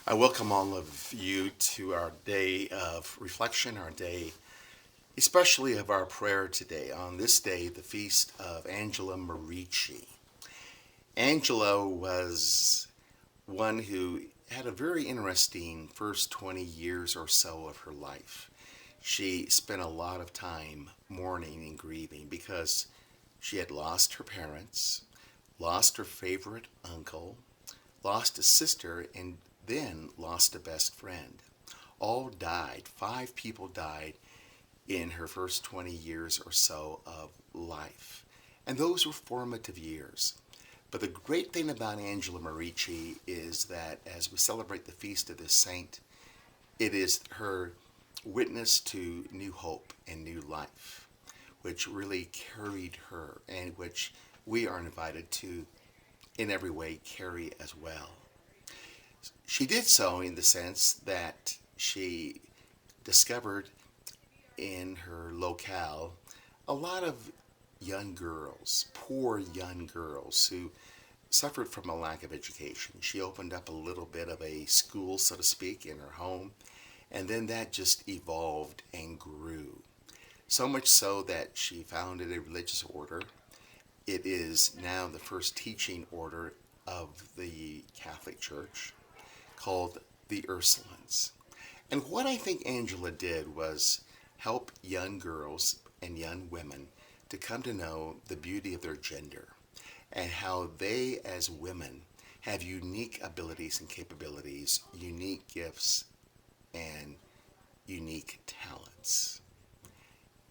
I welcome all of you to our day of reflection, our day, especially of our prayer today. On this day, the feast of Angela Merici. Angela was one who had a very interesting first 20 years or so of her life. She spent a lot of time mourning and grieving because she had lost her parents, lost her favorite uncle, lost a sister, and then lost a best friend. All died. Five people died in her first 20 years or so of life. And those were formative years. But the great thing about Angela Merici is that as we celebrate the feast of this saint, it is her witness to new hope and new life, which really carried her and which we are invited to in every way carry as well. She did so in the sense that she discovered in her locale a lot of young girls, poor young girls who suffered from a lack of education. She opened up a little bit of a school, so to speak, in her home, and then that just evolved and grew. So much so that she founded a religious order. It is now the first teaching order of the Catholic Church, called the Ursulines. And what I think Angela did was help young girls and young women to come to know the beauty of their gender and how they, as women, have unique abilities and capabilities, unique gifts, and unique talents.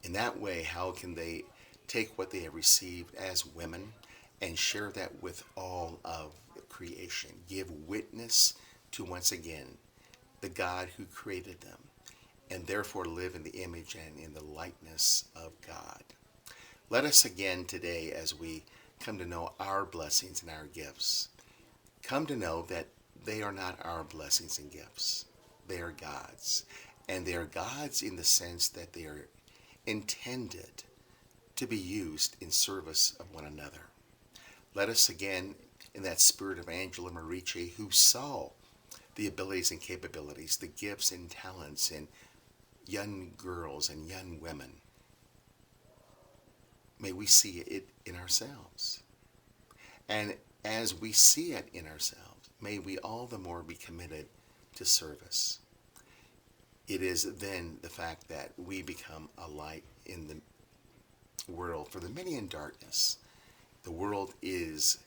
In that way, how can they take what they have received as women and share that with all of creation? Give witness to, once again, the God who created them, and therefore live in the image and in the likeness of God. Let us again today, as we come to know our blessings and our gifts, come to know that they are not our blessings and gifts. They are God's. And they are God's in the sense that they are intended to be used in service of one another. Let us again, in that spirit of Angela Merici, who saw the abilities and capabilities, the gifts and talents in young girls and young women, may we see it in ourselves. And as we see it in ourselves, may we all the more be committed to service. It is then the fact that we become a light in the world for the many in darkness. The world is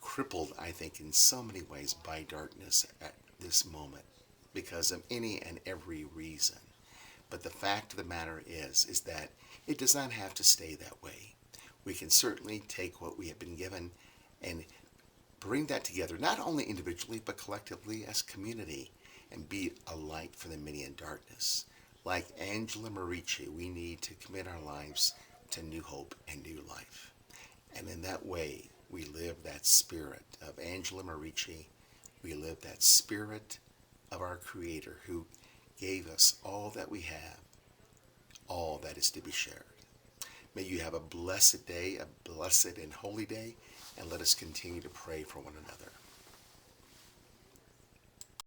crippled, I think, in so many ways by darkness at this moment because of any and every reason. But the fact of the matter is that it does not have to stay that way. We can certainly take what we have been given and bring that together, not only individually, but collectively as community, and be a light for the many in darkness. Like Angela Merici, we need to commit our lives to new hope and new life. And in that way, we live that spirit of Angela Merici. We live that spirit of our Creator who gave us all that we have, all that is to be shared. May you have a blessed day, a blessed and holy day, and let us continue to pray for one another.